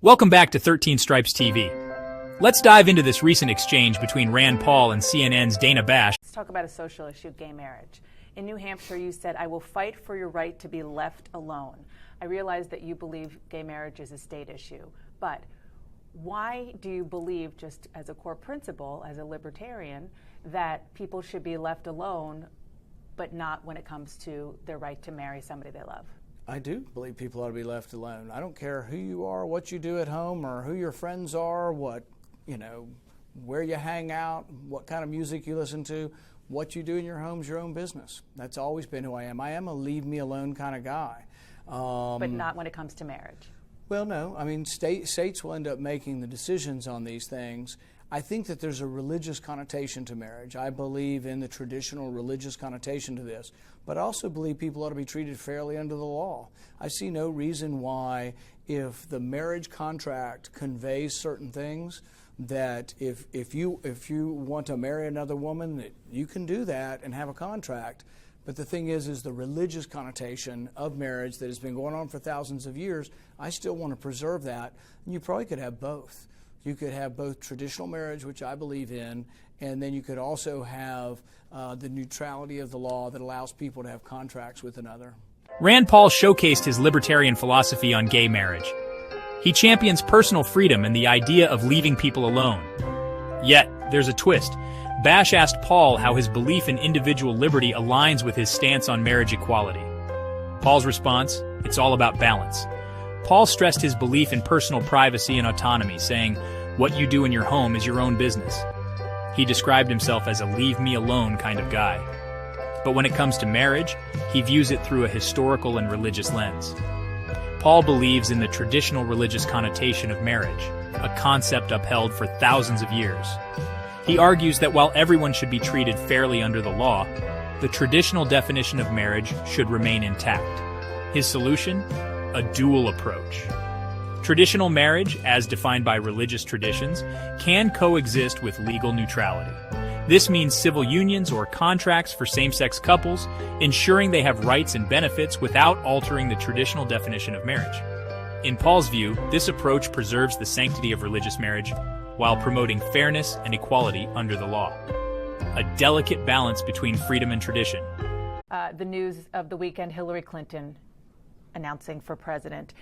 Welcome back to 13 Stripes TV. Let's dive into this recent exchange between Rand Paul and CNN's Dana Bash. Let's talk about a social issue, gay marriage. In New Hampshire, you said, "I will fight for your right to be left alone." I realize that you believe gay marriage is a state issue, but why do you believe, just as a core principle, as a libertarian, that people should be left alone, but not when it comes to their right to marry somebody they love? I do believe people ought to be left alone. I don't care who you are, what you do at home, or who your friends are, where you hang out, what kind of music you listen to. What you do in your home is your own business. That's always been who I am. I am a leave me alone kind of guy. But not when it comes to marriage. Well, no. I mean, states will end up making the decisions on these things. I think that there's a religious connotation to marriage. I believe in the traditional religious connotation to this. But I also believe people ought to be treated fairly under the law. I see no reason why, if the marriage contract conveys certain things, that if you want to marry another woman, that you can do that and have a contract. But the thing is the religious connotation of marriage that has been going on for thousands of years. I still want to preserve that. And you probably could have both. You could have both traditional marriage, which I believe in, and then you could also have the neutrality of the law that allows people to have contracts with another. Rand Paul showcased his libertarian philosophy on gay marriage. He champions personal freedom and the idea of leaving people alone. Yet, there's a twist. Bash asked Paul how his belief in individual liberty aligns with his stance on marriage equality. Paul's response, "It's all about balance." Paul stressed his belief in personal privacy and autonomy, saying, "What you do in your home is your own business." He described himself as a leave-me-alone kind of guy. But when it comes to marriage, he views it through a historical and religious lens. Paul believes in the traditional religious connotation of marriage, a concept upheld for thousands of years. He argues that while everyone should be treated fairly under the law, the traditional definition of marriage should remain intact. His solution? A dual approach. Traditional marriage, as defined by religious traditions, can coexist with legal neutrality. This means civil unions or contracts for same-sex couples, ensuring they have rights and benefits without altering the traditional definition of marriage. In Paul's view, this approach preserves the sanctity of religious marriage while promoting fairness and equality under the law. A delicate balance between freedom and tradition. The news of the weekend, Hillary Clinton announcing for president.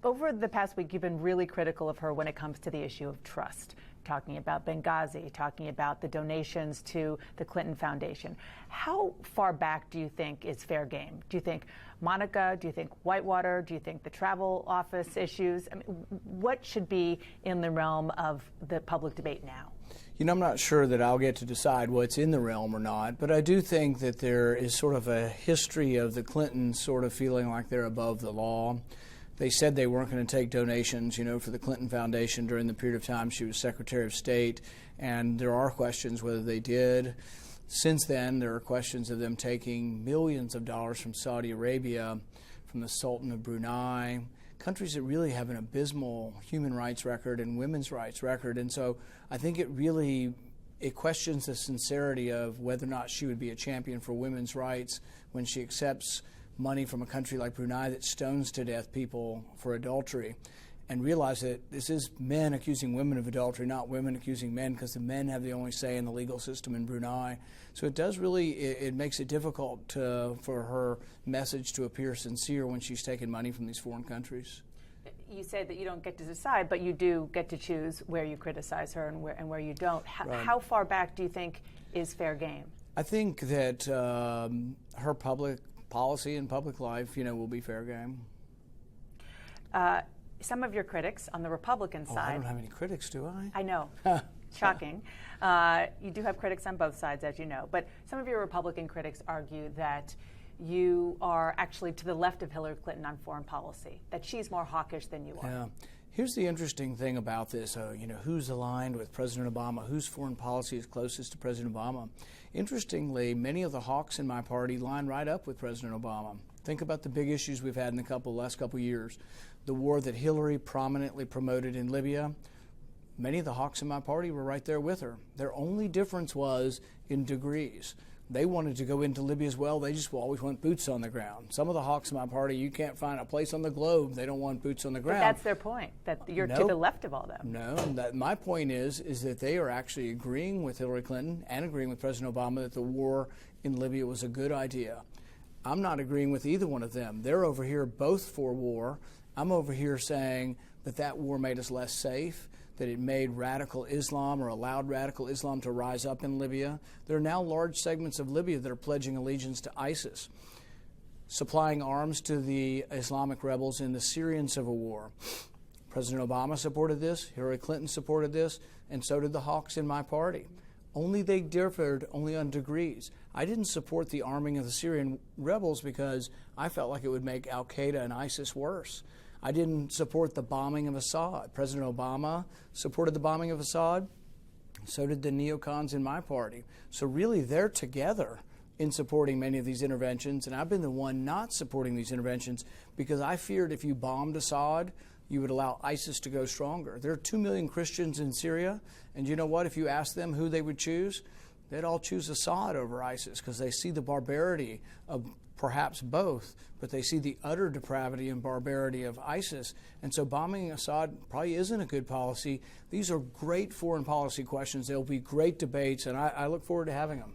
Over the past week, you've been really critical of her when it comes to the issue of trust, talking about Benghazi, talking about the donations to the Clinton Foundation. How far back do you think is fair game? Do you think Monica? Do you think Whitewater? Do you think the travel office issues? I mean, what should be in the realm of the public debate now? I'm not sure that I'll get to decide what's in the realm or not, but I do think that there is sort of a history of the Clintons sort of feeling like they're above the law. They said they weren't going to take donations, for the Clinton Foundation during the period of time she was Secretary of State, and there are questions whether they did. Since then, there are questions of them taking millions of dollars from Saudi Arabia, from the Sultan of Brunei, countries that really have an abysmal human rights record and women's rights record. And so I think it questions the sincerity of whether or not she would be a champion for women's rights when she accepts money from a country like Brunei that stones to death people for adultery, and realize that this is men accusing women of adultery, not women accusing men, because the men have the only say in the legal system in Brunei. So it makes it difficult for her message to appear sincere when she's taking money from these foreign countries. You say that you don't get to decide, but you do get to choose where you criticize her and where you don't. Right. How far back do you think is fair game? I think that her public policy and public life, will be fair game. Some of your critics on the Republican side. I don't have any critics, do I? I know. Shocking. You do have critics on both sides, as you know. But some of your Republican critics argue that you are actually to the left of Hillary Clinton on foreign policy, that she's more hawkish than you are. Yeah. Here's the interesting thing about this, who's aligned with President Obama, whose foreign policy is closest to President Obama. Interestingly, many of the hawks in my party line right up with President Obama. Think about the big issues we've had in the last couple years. The war that Hillary prominently promoted in Libya, many of the hawks in my party were right there with her. Their only difference was in degrees. They wanted to go into Libya as well. They just always want boots on the ground. Some of the hawks in my party, you can't find a place on the globe they don't want boots on the ground. But that's their point, that you're to the left of all them. No, my point is that they are actually agreeing with Hillary Clinton and agreeing with President Obama that the war in Libya was a good idea. I'm not agreeing with either one of them. They're over here both for war. I'm over here saying that war made us less safe, that it made radical Islam or allowed radical Islam to rise up in Libya. There are now large segments of Libya that are pledging allegiance to ISIS, supplying arms to the Islamic rebels in the Syrian civil war. President Obama supported this, Hillary Clinton supported this, and so did the hawks in my party. Only they differed only on degrees. I didn't support the arming of the Syrian rebels because I felt like it would make al-Qaeda and ISIS worse. I didn't support the bombing of Assad. President Obama supported the bombing of Assad. So did the neocons in my party. So really, they're together in supporting many of these interventions, and I've been the one not supporting these interventions because I feared if you bombed Assad, you would allow ISIS to go stronger. There are 2 million Christians in Syria, and you know what? If you ask them who they would choose, they'd all choose Assad over ISIS because they see the barbarity of perhaps both, but they see the utter depravity and barbarity of ISIS. And so bombing Assad probably isn't a good policy. These are great foreign policy questions. They'll be great debates, and I look forward to having them.